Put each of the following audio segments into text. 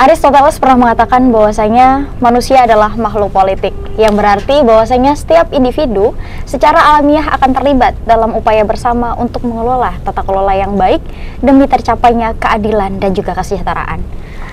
Aristoteles pernah mengatakan bahwasanya manusia adalah makhluk politik, yang berarti bahwasanya setiap individu secara alamiah akan terlibat dalam upaya bersama untuk mengelola tata kelola yang baik demi tercapainya keadilan dan juga kesejahteraan.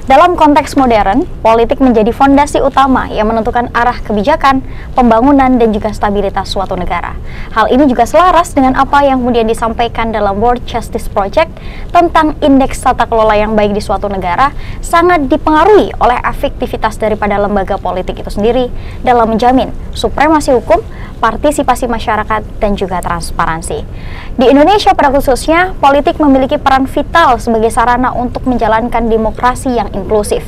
Dalam konteks modern, politik menjadi fondasi utama yang menentukan arah kebijakan, pembangunan, dan juga stabilitas suatu negara. Hal ini juga selaras dengan apa yang kemudian disampaikan dalam World Justice Project tentang indeks tata kelola yang baik di suatu negara sangat dipengaruhi oleh efektivitas daripada lembaga politik itu sendiri dalam menjamin supremasi hukum, partisipasi masyarakat, dan juga transparansi. Di Indonesia pada khususnya, politik memiliki peran vital sebagai sarana untuk menjalankan demokrasi yang inklusif.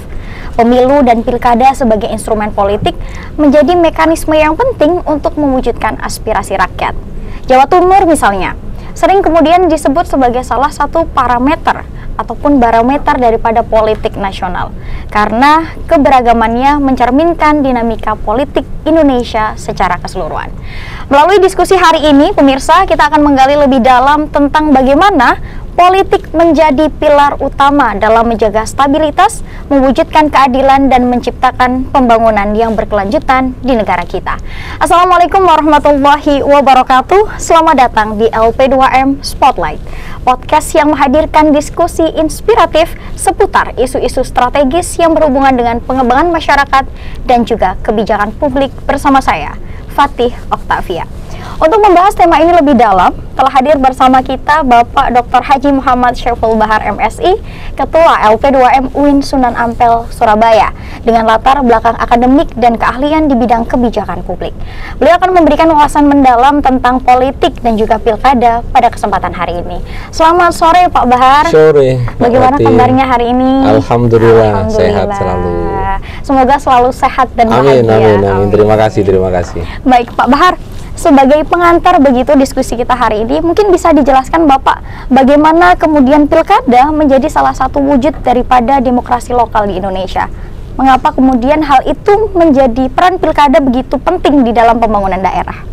Pemilu dan pilkada sebagai instrumen politik menjadi mekanisme yang penting untuk mewujudkan aspirasi rakyat. Jawa Timur misalnya, sering kemudian disebut sebagai salah satu parameter ataupun barometer daripada politik nasional karena keberagamannya mencerminkan dinamika politik Indonesia secara keseluruhan. Melalui diskusi hari ini, pemirsa, kita akan menggali lebih dalam tentang bagaimana politik menjadi pilar utama dalam menjaga stabilitas, mewujudkan keadilan, dan menciptakan pembangunan yang berkelanjutan di negara kita. Assalamualaikum warahmatullahi wabarakatuh. Selamat datang di LP2M Spotlight, podcast yang menghadirkan diskusi inspiratif seputar isu-isu strategis yang berhubungan dengan pengembangan masyarakat dan juga kebijakan publik bersama saya, Fatih Oktavia. Untuk membahas tema ini lebih dalam, telah hadir bersama kita Bapak Dr. Haji Muhammad Syaiful Bahar MSI, Ketua LP2M UIN Sunan Ampel, Surabaya, dengan latar belakang akademik dan keahlian di bidang kebijakan publik. Beliau akan memberikan wawasan mendalam tentang politik dan juga pilkada pada kesempatan hari ini. Selamat sore Pak Bahar. Sore. Bagaimana kabarnya hari ini? Alhamdulillah, sehat selalu. Semoga selalu sehat dan bahagia. Amin. Terima kasih. Baik Pak Bahar, sebagai pengantar begitu diskusi kita hari ini, mungkin bisa dijelaskan Bapak bagaimana kemudian pilkada menjadi salah satu wujud daripada demokrasi lokal di Indonesia. Mengapa kemudian hal itu menjadi peran pilkada begitu penting di dalam pembangunan daerah?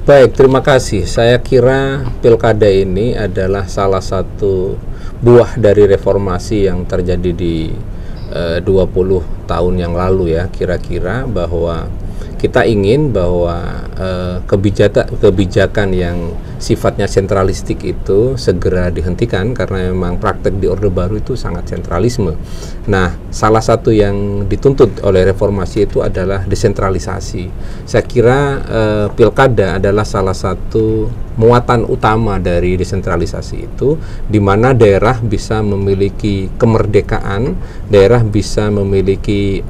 Baik, terima kasih. Saya kira pilkada ini adalah salah satu buah dari reformasi yang terjadi di 20 tahun yang lalu ya, kira-kira, bahwa kita ingin bahwa kebijakan yang sifatnya sentralistik itu segera dihentikan karena memang praktek di Orde Baru itu sangat sentralisme. Nah, salah satu yang dituntut oleh reformasi itu adalah desentralisasi. Saya kira pilkada adalah salah satu muatan utama dari desentralisasi itu, di mana daerah bisa memiliki kemerdekaan, daerah bisa memiliki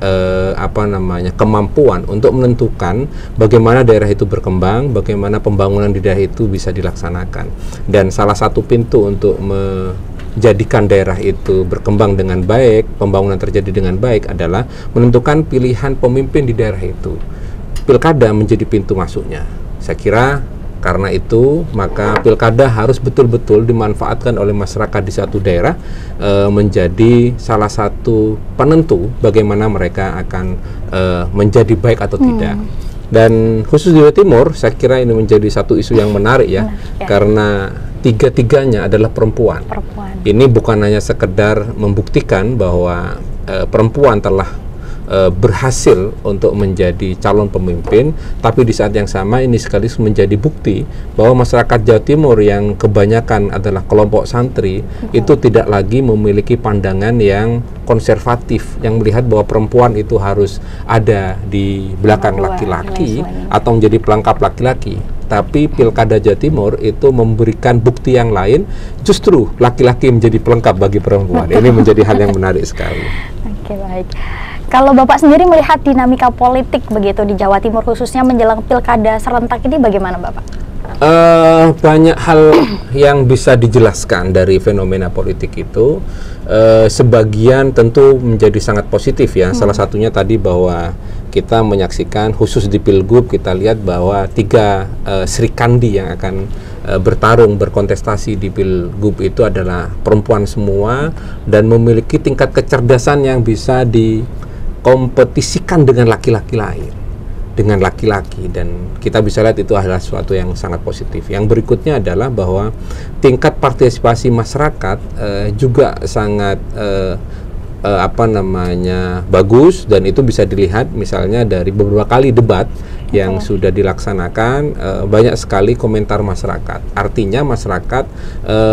kemampuan untuk menentukan bagaimana daerah itu berkembang, bagaimana pembangunan di daerah itu bisa dilaksanakan. Dan salah satu pintu untuk menjadikan daerah itu berkembang dengan baik, pembangunan terjadi dengan baik adalah menentukan pilihan pemimpin di daerah itu. Pilkada menjadi pintu masuknya. Saya kira karena itu, maka pilkada harus betul-betul dimanfaatkan oleh masyarakat di satu daerah menjadi salah satu penentu bagaimana mereka akan menjadi baik atau tidak. Dan khusus di Jawa Timur, saya kira ini menjadi satu isu yang menarik ya, karena tiga-tiganya adalah perempuan. Ini bukan hanya sekedar membuktikan bahwa perempuan telah berhasil untuk menjadi calon pemimpin, tapi di saat yang sama ini sekaligus menjadi bukti bahwa masyarakat Jawa Timur yang kebanyakan adalah kelompok santri itu tidak lagi memiliki pandangan yang konservatif, yang melihat bahwa perempuan itu harus ada di belakang laki-laki atau menjadi pelengkap laki-laki. Tapi pilkada Jawa Timur itu memberikan bukti yang lain, justru laki-laki menjadi pelengkap bagi perempuan. Ini menjadi hal yang menarik sekali. Oke, baik. Kalau Bapak sendiri melihat dinamika politik begitu di Jawa Timur khususnya menjelang pilkada serentak ini bagaimana Bapak? Banyak hal yang bisa dijelaskan dari fenomena politik itu. Sebagian tentu menjadi sangat positif ya. Salah satunya tadi bahwa kita menyaksikan khusus di Pilgub, kita lihat bahwa 3 Sri Kandi yang akan bertarung, berkontestasi di Pilgub itu adalah perempuan semua dan memiliki tingkat kecerdasan yang bisa dikompetisikan dengan laki-laki lain, dan kita bisa lihat itu adalah sesuatu yang sangat positif. Yang berikutnya adalah bahwa tingkat partisipasi masyarakat juga sangat bagus, dan itu bisa dilihat misalnya dari beberapa kali debat yang sudah dilaksanakan, banyak sekali komentar masyarakat. Artinya masyarakat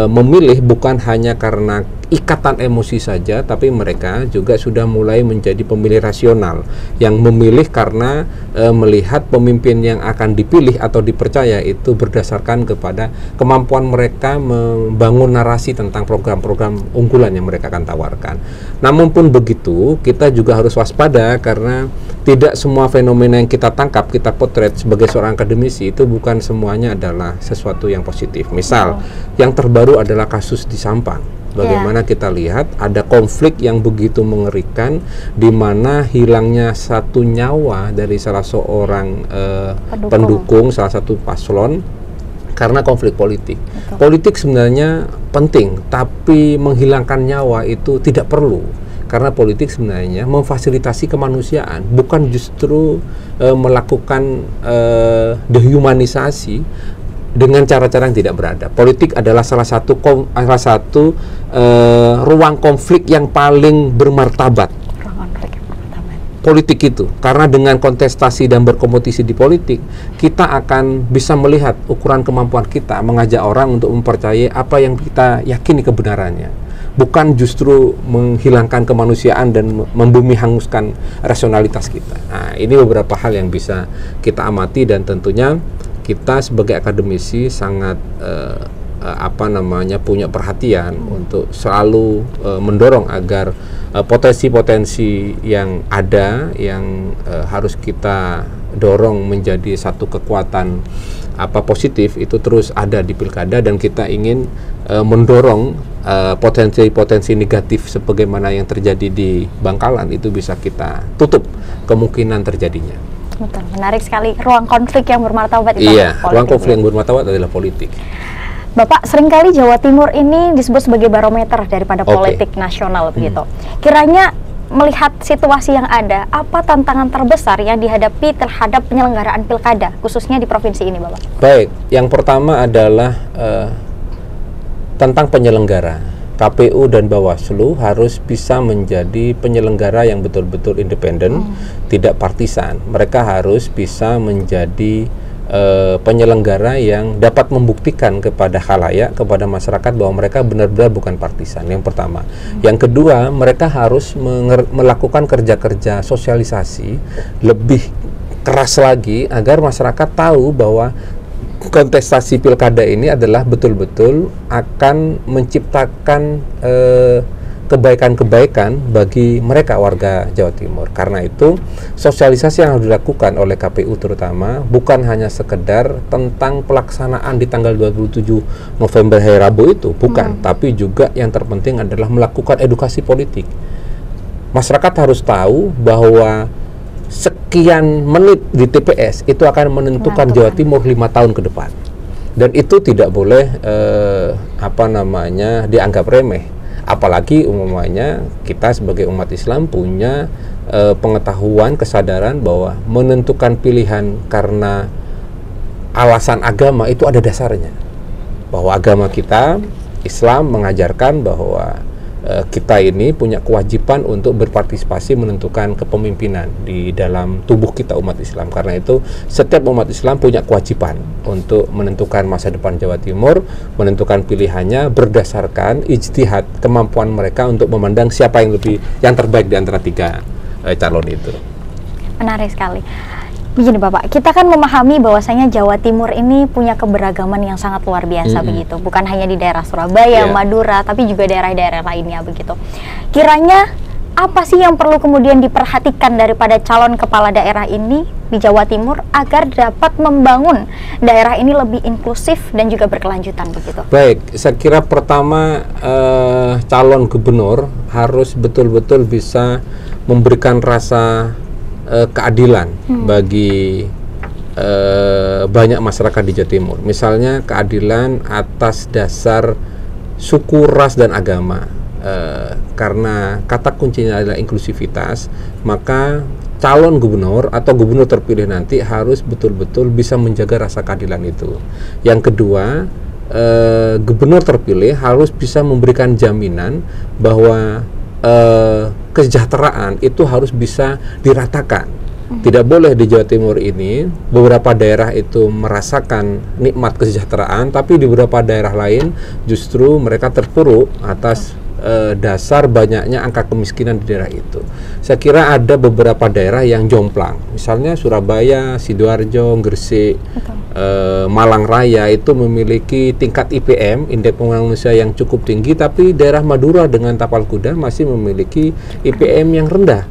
memilih bukan hanya karena ikatan emosi saja, tapi mereka juga sudah mulai menjadi pemilih rasional yang memilih karena melihat pemimpin yang akan dipilih atau dipercaya itu berdasarkan kepada kemampuan mereka membangun narasi tentang program-program unggulan yang mereka akan tawarkan. Namun pun begitu, kita juga harus waspada karena tidak semua fenomena yang kita tangkap, kita potret sebagai seorang akademisi itu bukan semuanya adalah sesuatu yang positif. Misal, yang terbaru adalah kasus di Sampang. Bagaimana kita lihat ada konflik yang begitu mengerikan, di mana hilangnya satu nyawa dari salah seorang pendukung salah satu paslon karena konflik politik. Politik sebenarnya penting, tapi menghilangkan nyawa itu tidak perlu. Karena politik sebenarnya memfasilitasi kemanusiaan, bukan justru melakukan dehumanisasi dengan cara-cara yang tidak beradab. Politik adalah salah satu ruang konflik yang paling bermartabat. Politik itu, karena dengan kontestasi dan berkompetisi di politik, kita akan bisa melihat ukuran kemampuan kita mengajak orang untuk mempercayai apa yang kita yakini kebenarannya, bukan justru menghilangkan kemanusiaan dan membumi hanguskan rasionalitas kita. Nah, ini beberapa hal yang bisa kita amati, dan tentunya kita sebagai akademisi sangat punya perhatian untuk selalu mendorong agar potensi-potensi yang ada yang harus kita dorong menjadi satu kekuatan positif itu terus ada di pilkada, dan kita ingin mendorong potensi-potensi negatif sebagaimana yang terjadi di Bangkalan itu bisa kita tutup kemungkinan terjadinya. Betul, menarik sekali. Ruang konflik yang bermartabat itu ruang konflik yang bermartabat adalah politik. Bapak, seringkali Jawa Timur ini disebut sebagai barometer daripada politik nasional begitu. Kiranya melihat situasi yang ada, apa tantangan terbesar yang dihadapi terhadap penyelenggaraan pilkada, khususnya di provinsi ini, Bapak? Baik, yang pertama adalah tentang penyelenggara. KPU dan Bawaslu harus bisa menjadi penyelenggara yang betul-betul independen, tidak partisan. Mereka harus bisa menjadi penyelenggara yang dapat membuktikan kepada khalayak, kepada masyarakat bahwa mereka benar-benar bukan partisan. Yang pertama. Yang kedua, mereka harus melakukan kerja-kerja sosialisasi lebih keras lagi agar masyarakat tahu bahwa kontestasi pilkada ini adalah betul-betul akan menciptakan kebaikan-kebaikan bagi mereka warga Jawa Timur. Karena itu sosialisasi yang harus dilakukan oleh KPU terutama bukan hanya sekedar tentang pelaksanaan di tanggal 27 November hari Rabu itu, bukan, tapi juga yang terpenting adalah melakukan edukasi politik. Masyarakat harus tahu bahwa sekian menit di TPS itu akan menentukan Jawa Timur 5 tahun ke depan, dan itu tidak boleh dianggap remeh. Apalagi umumnya kita sebagai umat Islam punya pengetahuan, kesadaran bahwa menentukan pilihan karena alasan agama itu ada dasarnya. Bahwa agama kita, Islam, mengajarkan bahwa kita ini punya kewajiban untuk berpartisipasi menentukan kepemimpinan di dalam tubuh kita umat Islam. Karena itu setiap umat Islam punya kewajiban untuk menentukan masa depan Jawa Timur, menentukan pilihannya berdasarkan ijtihad, kemampuan mereka untuk memandang siapa yang terbaik di antara tiga calon itu. Menarik sekali. Begini Bapak, kita kan memahami bahwasanya Jawa Timur ini punya keberagaman yang sangat luar biasa begitu. Bukan hanya di daerah Surabaya, Madura, tapi juga daerah-daerah lainnya begitu. Kiranya apa sih yang perlu kemudian diperhatikan daripada calon kepala daerah ini di Jawa Timur agar dapat membangun daerah ini lebih inklusif dan juga berkelanjutan begitu? Baik, saya kira pertama calon gubernur harus betul-betul bisa memberikan rasa keadilan bagi banyak masyarakat di Jawa Timur. Misalnya keadilan atas dasar suku, ras, dan agama. Karena kata kuncinya adalah inklusivitas, maka calon gubernur atau gubernur terpilih nanti harus betul-betul bisa menjaga rasa keadilan itu. Yang kedua, gubernur terpilih harus bisa memberikan jaminan bahwa kesejahteraan itu harus bisa diratakan. Tidak boleh di Jawa Timur ini beberapa daerah itu merasakan nikmat kesejahteraan, tapi di beberapa daerah lain justru mereka terpuruk atas dasar banyaknya angka kemiskinan di daerah itu. Saya kira ada beberapa daerah yang jomplang, misalnya Surabaya, Sidoarjo, Gresik, Malang Raya itu memiliki tingkat IPM, indeks pembangunan manusia yang cukup tinggi, tapi daerah Madura dengan Tapal Kuda masih memiliki IPM yang rendah.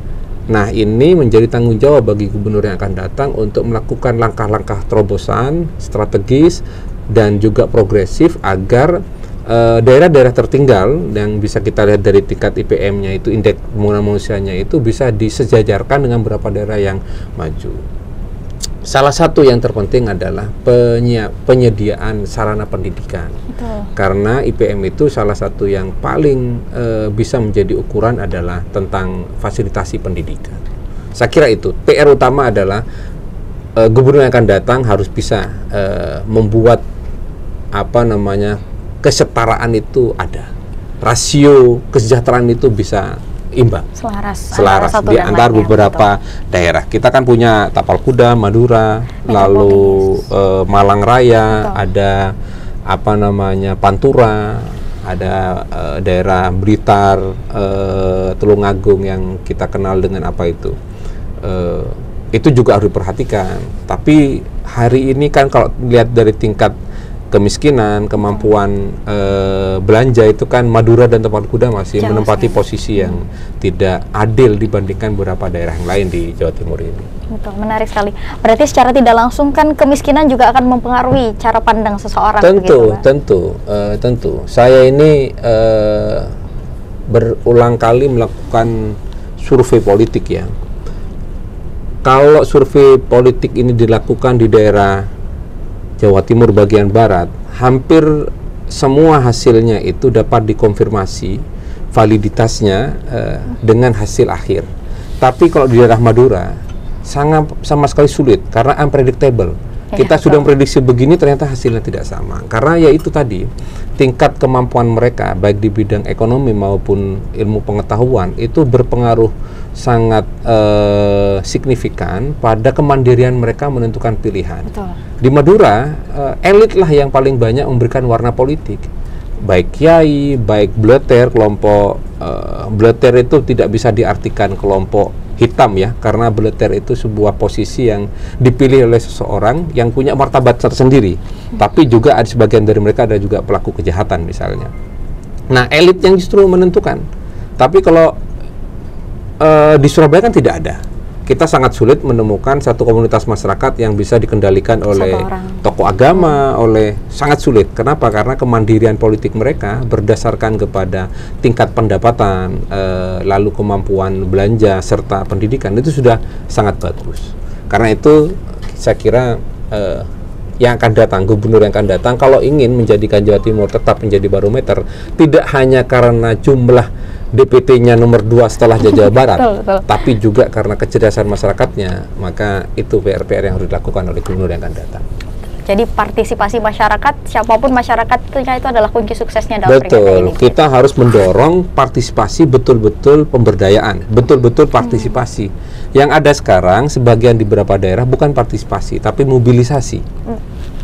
Nah, ini menjadi tanggung jawab bagi gubernur yang akan datang untuk melakukan langkah-langkah terobosan strategis dan juga progresif agar daerah-daerah tertinggal yang bisa kita lihat dari tingkat IPM-nya itu, indeks pembangunan manusianya itu bisa disejajarkan dengan beberapa daerah yang maju. Salah satu yang terpenting adalah penyediaan sarana pendidikan. Betul. Karena IPM itu salah satu yang paling bisa menjadi ukuran adalah tentang fasilitasi pendidikan. Saya kira itu PR utama adalah gubernur yang akan datang harus bisa membuat kesetaraan itu ada, rasio kesejahteraan itu bisa imbang, selaras di antara beberapa daerah. Kita kan punya Tapal Kuda, Madura, lalu Malang Raya, ada Pantura, ada daerah Blitar, Tulungagung yang kita kenal dengan itu juga harus diperhatikan. Tapi hari ini kan kalau lihat dari tingkat kemiskinan, kemampuan belanja itu kan Madura dan Tapal Kuda masih menempati posisi yang tidak adil dibandingkan beberapa daerah yang lain di Jawa Timur ini. Betul, menarik sekali. Berarti secara tidak langsung kan kemiskinan juga akan mempengaruhi cara pandang seseorang. Tentu. Saya ini berulang kali melakukan survei politik ya. Kalau survei politik ini dilakukan di daerah Jawa Timur bagian barat, hampir semua hasilnya itu dapat dikonfirmasi validitasnya dengan hasil akhir. Tapi kalau di daerah Madura sama sekali sulit karena unpredictable. Kita sudah memprediksi begini, ternyata hasilnya tidak sama. Karena ya itu tadi, tingkat kemampuan mereka baik di bidang ekonomi maupun ilmu pengetahuan itu berpengaruh sangat signifikan pada kemandirian mereka menentukan pilihan. Betul. Di Madura, elit lah yang paling banyak memberikan warna politik. Baik kiai, baik bleter, kelompok bleter itu tidak bisa diartikan kelompok hitam ya, karena bleter itu sebuah posisi yang dipilih oleh seseorang yang punya martabat tersendiri. Tapi juga ada sebagian dari mereka ada juga pelaku kejahatan misalnya. Nah, elit yang justru menentukan. Tapi kalau di Surabaya kan tidak ada. Kita sangat sulit menemukan satu komunitas masyarakat yang bisa dikendalikan oleh tokoh agama, sangat sulit. Kenapa? Karena kemandirian politik mereka berdasarkan kepada tingkat pendapatan, lalu kemampuan belanja serta pendidikan itu sudah sangat bagus. Karena itu saya kira yang akan datang, gubernur yang akan datang kalau ingin menjadikan Jawa Timur tetap menjadi barometer, tidak hanya karena jumlah DPT-nya nomor 2 setelah Jawa Barat, tapi juga karena kecerdasan masyarakatnya, maka itu PR-PR yang harus dilakukan oleh gubernur yang akan datang. Jadi partisipasi masyarakat, siapapun masyarakatnya itu adalah kunci suksesnya dalam Betul, kita harus mendorong partisipasi, betul-betul pemberdayaan, betul-betul partisipasi. Yang ada sekarang, sebagian di beberapa daerah bukan partisipasi, tapi mobilisasi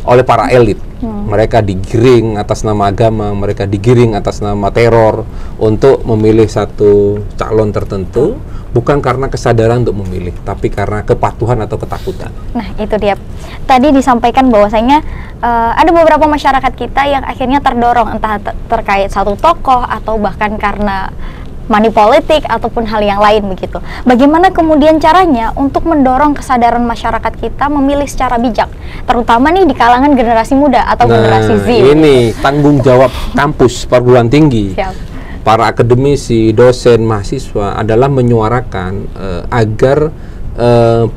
oleh para elit. Mereka digiring atas nama agama, mereka digiring atas nama teror untuk memilih satu calon tertentu, bukan karena kesadaran untuk memilih, tapi karena kepatuhan atau ketakutan. Nah, itu dia. Tadi disampaikan bahwasanya ada beberapa masyarakat kita yang akhirnya terdorong entah terkait satu tokoh atau bahkan karena money politik ataupun hal yang lain begitu. Bagaimana kemudian caranya untuk mendorong kesadaran masyarakat kita memilih secara bijak, terutama nih di kalangan generasi muda atau generasi Z. Ini tanggung jawab kampus perguruan tinggi. Siap. Para akademisi, dosen, mahasiswa adalah menyuarakan agar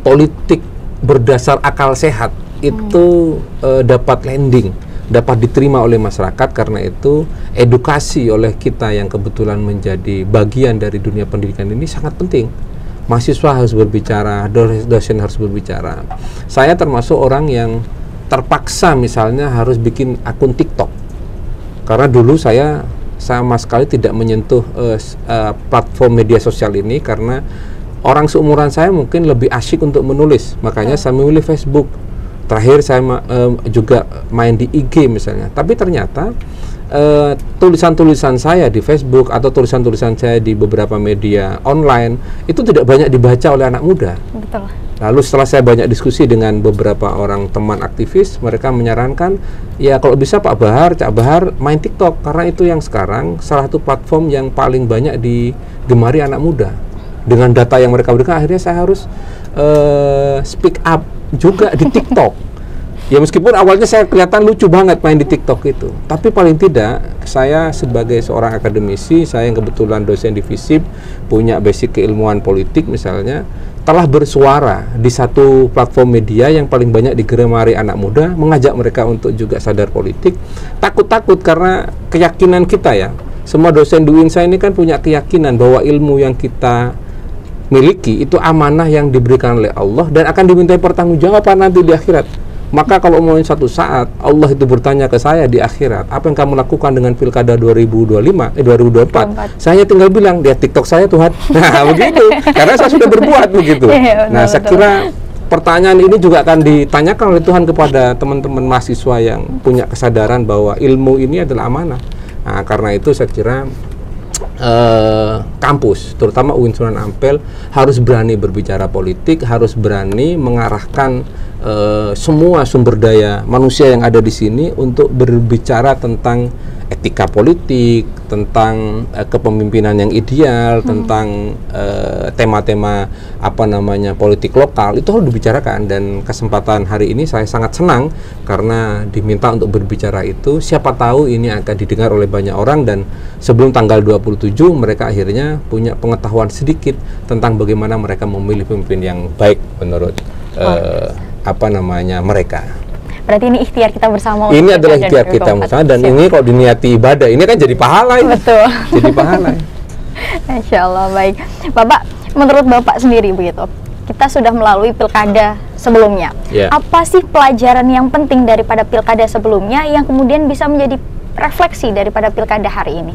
politik berdasar akal sehat itu dapat landing, dapat diterima oleh masyarakat. Karena itu edukasi oleh kita yang kebetulan menjadi bagian dari dunia pendidikan ini sangat penting. Mahasiswa harus berbicara, dosen harus berbicara. Saya termasuk orang yang terpaksa misalnya harus bikin akun TikTok, karena dulu saya sama sekali tidak menyentuh platform media sosial ini karena orang seumuran saya mungkin lebih asyik untuk menulis, makanya saya memilih Facebook. Terakhir saya juga main di IG misalnya, tapi ternyata tulisan-tulisan saya di Facebook atau tulisan-tulisan saya di beberapa media online itu tidak banyak dibaca oleh anak muda. Betul. Lalu setelah saya banyak diskusi dengan beberapa orang teman aktivis, mereka menyarankan, ya kalau bisa Pak Bahar, Cak Bahar main TikTok, karena itu yang sekarang salah satu platform yang paling banyak digemari anak muda. Dengan data yang mereka berikan, akhirnya saya harus speak up juga di TikTok. Ya meskipun awalnya saya kelihatan lucu banget main di TikTok itu, tapi paling tidak saya sebagai seorang akademisi, saya yang kebetulan dosen di FISIP, punya basic keilmuan politik misalnya, telah bersuara di satu platform media yang paling banyak digemari anak muda, mengajak mereka untuk juga sadar politik. Takut-takut karena keyakinan kita ya, semua dosen di UINSA ini kan punya keyakinan bahwa ilmu yang kita miliki itu amanah yang diberikan oleh Allah dan akan dimintai pertanggungjawaban nanti di akhirat. Maka kalau mau suatu saat Allah itu bertanya ke saya di akhirat, apa yang kamu lakukan dengan pilkada 2024? Saya tinggal bilang, dia TikTok saya Tuhan. Nah begitu, karena saya sudah berbuat begitu. Nah saya kira pertanyaan ini juga akan ditanyakan oleh Tuhan kepada teman-teman mahasiswa yang punya kesadaran bahwa ilmu ini adalah amanah. Nah karena itu saya kira kampus, terutama UIN Sunan Ampel, harus berani berbicara politik, harus berani mengarahkan semua sumber daya manusia yang ada di sini untuk berbicara tentang etika politik, tentang kepemimpinan yang ideal, tentang tema-tema politik lokal, itu harus dibicarakan. Dan kesempatan hari ini saya sangat senang karena diminta untuk berbicara itu. Siapa tahu ini akan didengar oleh banyak orang, dan sebelum tanggal 27 mereka akhirnya punya pengetahuan sedikit tentang bagaimana mereka memilih pemimpin yang baik menurut mereka. Berarti ini ikhtiar kita bersama. Ini adalah ikhtiar kita bersama, dan ini kalau diniati ibadah, ini kan jadi pahala ini. Betul. Jadi pahala. Insya Allah, baik. Bapak, menurut Bapak sendiri begitu, kita sudah melalui pilkada sebelumnya. Apa sih pelajaran yang penting daripada pilkada sebelumnya yang kemudian bisa menjadi refleksi daripada pilkada hari ini?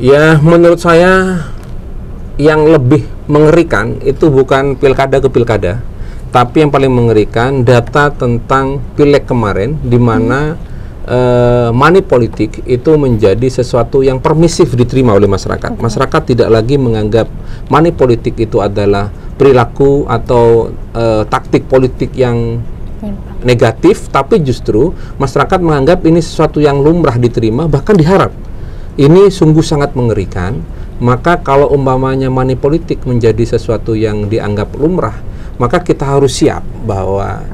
Ya, menurut saya yang lebih mengerikan itu bukan pilkada ke pilkada, tapi yang paling mengerikan data tentang pileg kemarin, di mana money politik itu menjadi sesuatu yang permisif diterima oleh masyarakat. Masyarakat tidak lagi menganggap money politik itu adalah perilaku atau taktik politik yang negatif, tapi justru masyarakat menganggap ini sesuatu yang lumrah diterima, bahkan diharap. Ini sungguh sangat mengerikan. Maka kalau umpamanya money politik menjadi sesuatu yang dianggap lumrah, maka kita harus siap bahwa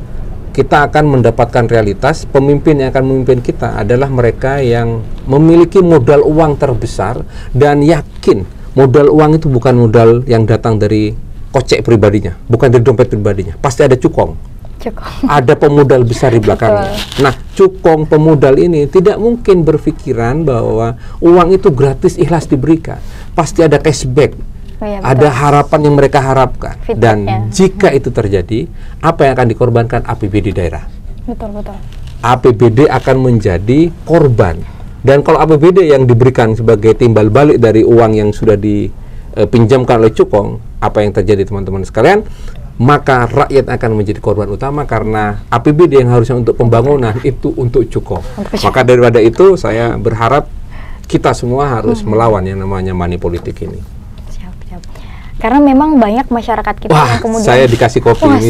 kita akan mendapatkan realitas pemimpin yang akan memimpin kita adalah mereka yang memiliki modal uang terbesar, dan yakin modal uang itu bukan modal yang datang dari kocek pribadinya, bukan dari dompet pribadinya, pasti ada cukong. Ada pemodal besar di belakangnya. Nah, cukong pemodal ini tidak mungkin berpikiran bahwa uang itu gratis ikhlas diberikan. Pasti ada cashback. Ada harapan yang mereka harapkan. Dan jika itu terjadi, apa yang akan dikorbankan? APBD daerah. Betul. APBD akan menjadi korban. Dan kalau APBD yang diberikan sebagai timbal balik dari uang yang sudah dipinjamkan oleh cukong, apa yang terjadi teman-teman sekalian? Maka rakyat akan menjadi korban utama, karena APBD yang harusnya untuk pembangunan itu untuk cukong. Maka daripada itu saya berharap kita semua harus melawan yang namanya money politik ini. Siap. Karena memang banyak masyarakat kita yang kemudian... saya dikasih kopi ini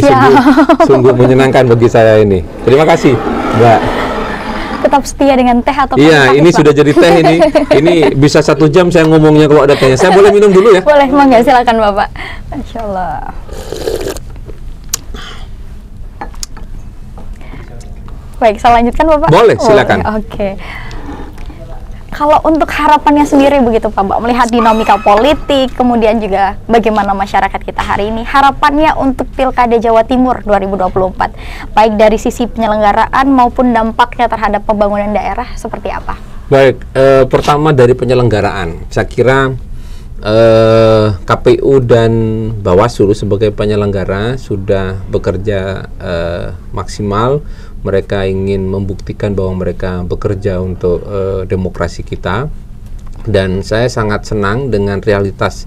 sungguh menyenangkan bagi saya ini. Terima kasih, Mbak. Tetap setia dengan teh atau iya, ini Pak? Sudah jadi teh ini. Ini bisa 1 jam saya ngomongnya kalau ada tehnya. Saya boleh minum dulu ya? Boleh, mangga, silakan Bapak. Masya Allah. Baik, saya lanjutkan Bapak? Boleh, silakan. Oke. Kalau untuk harapannya sendiri begitu Pak, melihat dinamika politik, kemudian juga bagaimana masyarakat kita hari ini, harapannya untuk Pilkada Jawa Timur 2024, baik dari sisi penyelenggaraan maupun dampaknya terhadap pembangunan daerah, seperti apa? Baik, pertama dari penyelenggaraan, saya kira KPU dan Bawaslu sebagai penyelenggara sudah bekerja maksimal. Mereka ingin membuktikan bahwa mereka bekerja untuk demokrasi kita. Dan saya sangat senang dengan realitas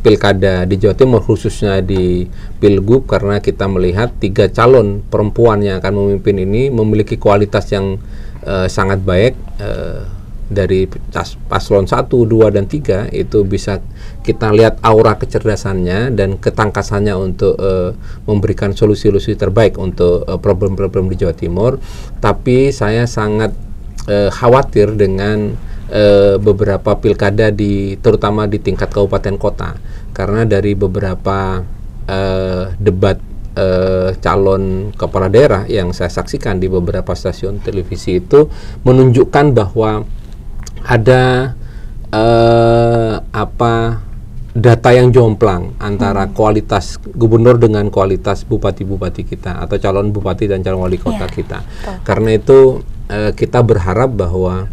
pilkada di Jawa Timur, khususnya di Pilgub, karena kita melihat 3 calon perempuan yang akan memimpin ini memiliki kualitas yang sangat baik. Dari paslon 1, 2, dan 3 itu bisa kita lihat aura kecerdasannya dan ketangkasannya untuk memberikan solusi-solusi terbaik untuk problem-problem di Jawa Timur. Tapi saya sangat khawatir dengan beberapa pilkada terutama di tingkat kabupaten kota, karena dari beberapa debat calon kepala daerah yang saya saksikan di beberapa stasiun televisi itu menunjukkan bahwa ada data yang jomplang antara kualitas gubernur dengan kualitas bupati-bupati kita atau calon bupati dan calon wali kota kita. Karena itu kita berharap bahwa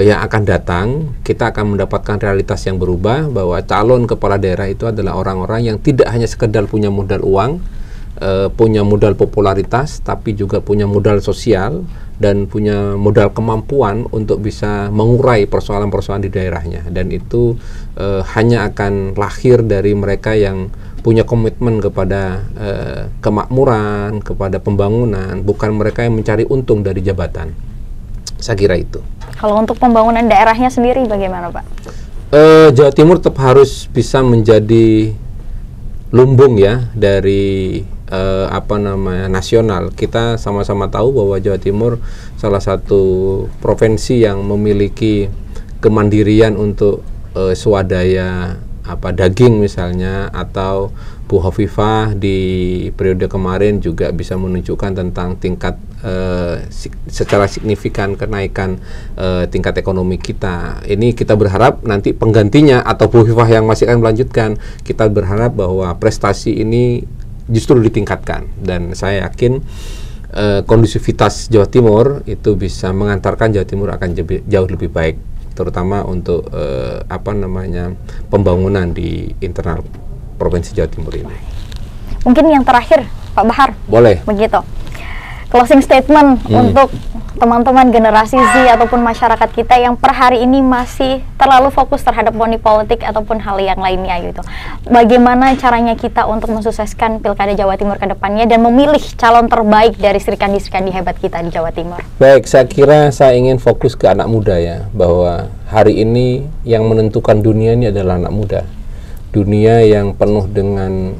yang akan datang kita akan mendapatkan realitas yang berubah, bahwa calon kepala daerah itu adalah orang-orang yang tidak hanya sekedar punya modal uang, punya modal popularitas, tapi juga punya modal sosial dan punya modal kemampuan untuk bisa mengurai persoalan-persoalan di daerahnya. Dan itu hanya akan lahir dari mereka yang punya komitmen kepada kemakmuran, kepada pembangunan, bukan mereka yang mencari untung dari jabatan. Saya kira itu. Kalau untuk pembangunan daerahnya sendiri bagaimana, Pak? Jawa Timur tetap harus bisa menjadi lumbung ya dari nasional. Kita sama-sama tahu bahwa Jawa Timur salah satu provinsi yang memiliki kemandirian untuk swadaya daging misalnya, atau Bu Hovifah di periode kemarin juga bisa menunjukkan tentang tingkat secara signifikan kenaikan tingkat ekonomi kita. Ini kita berharap nanti penggantinya atau Bu Hovifah yang masih akan melanjutkan, kita berharap bahwa prestasi ini justru ditingkatkan, dan saya yakin kondusivitas Jawa Timur itu bisa mengantarkan Jawa Timur akan jauh lebih baik, terutama untuk pembangunan di internal Provinsi Jawa Timur ini. Mungkin yang terakhir, Pak Bahar. Boleh. Begitu. Closing statement untuk teman-teman generasi Z ataupun masyarakat kita yang per hari ini masih terlalu fokus terhadap money politik ataupun hal yang lainnya gitu. Bagaimana caranya kita untuk mensukseskan Pilkada Jawa Timur ke depannya dan memilih calon terbaik dari serikandi-serikandi hebat kita di Jawa Timur? Baik, saya kira saya ingin fokus ke anak muda ya, bahwa hari ini yang menentukan dunia ini adalah anak muda. Dunia yang penuh dengan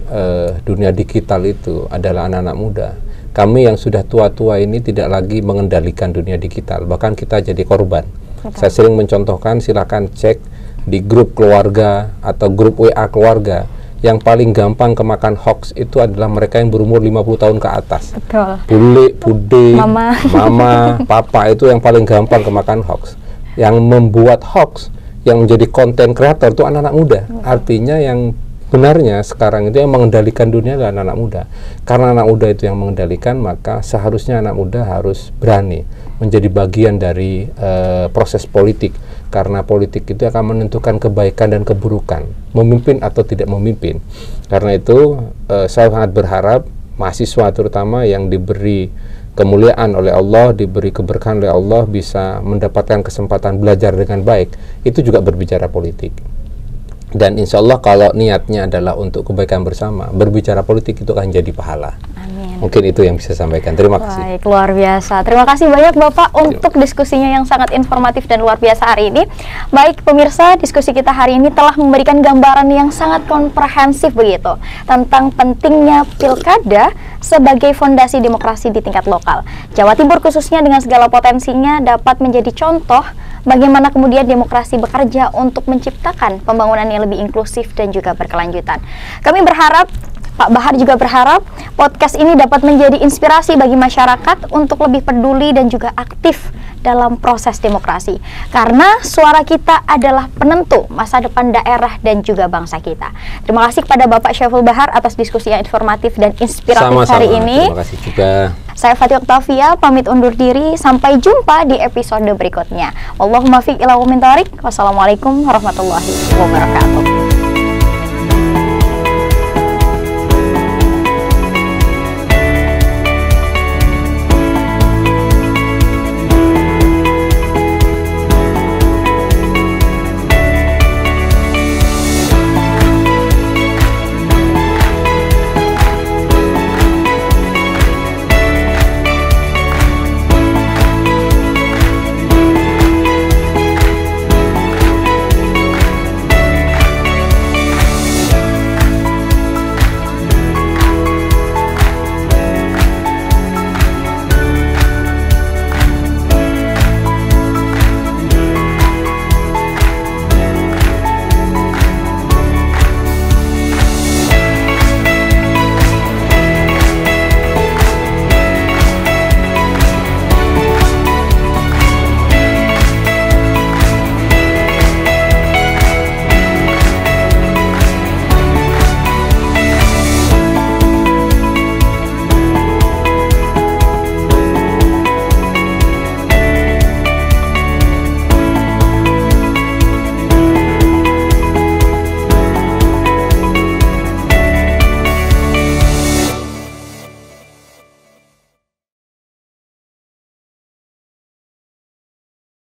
dunia digital itu adalah anak-anak muda. Kami yang sudah tua-tua ini tidak lagi mengendalikan dunia digital, bahkan kita jadi korban. Saya sering mencontohkan, silakan cek di grup keluarga atau grup WA keluarga, yang paling gampang kemakan hoax itu adalah mereka yang berumur 50 tahun ke atas. Betul. Bule, bude, mama, papa itu yang paling gampang kemakan hoax. Yang membuat hoax, yang menjadi konten kreator itu anak-anak muda. Artinya yang benarnya sekarang itu yang mengendalikan dunia adalah anak-anak muda. Karena anak muda itu yang mengendalikan, maka seharusnya anak muda harus berani menjadi bagian dari proses politik. Karena politik itu akan menentukan kebaikan dan keburukan, memimpin atau tidak memimpin. Karena itu saya sangat berharap mahasiswa terutama yang diberi kemuliaan oleh Allah, diberi keberkahan oleh Allah, bisa mendapatkan kesempatan belajar dengan baik, itu juga berbicara politik. Dan insya Allah kalau niatnya adalah untuk kebaikan bersama, berbicara politik itu akan jadi pahala. Amin. Mungkin itu yang bisa saya sampaikan. Terima kasih. Baik, luar biasa. Terima kasih banyak Bapak untuk diskusinya yang sangat informatif dan luar biasa hari ini. Baik pemirsa, diskusi kita hari ini telah memberikan gambaran yang sangat komprehensif begitu tentang pentingnya pilkada sebagai fondasi demokrasi di tingkat lokal. Jawa Timur khususnya dengan segala potensinya dapat menjadi contoh bagaimana kemudian demokrasi bekerja untuk menciptakan pembangunan yang lebih inklusif dan juga berkelanjutan. Kami berharap, Pak Bahar juga berharap, podcast ini dapat menjadi inspirasi bagi masyarakat untuk lebih peduli dan juga aktif dalam proses demokrasi. Karena suara kita adalah penentu masa depan daerah dan juga bangsa kita. Terima kasih kepada Bapak Syaiful Bahar atas diskusi yang informatif dan inspiratif hari ini. Terima kasih juga. Saya Fatih Oktavia, pamit undur diri. Sampai jumpa di episode berikutnya. Wallahumma fiq ila wa min thariq. Wassalamualaikum warahmatullahi wabarakatuh.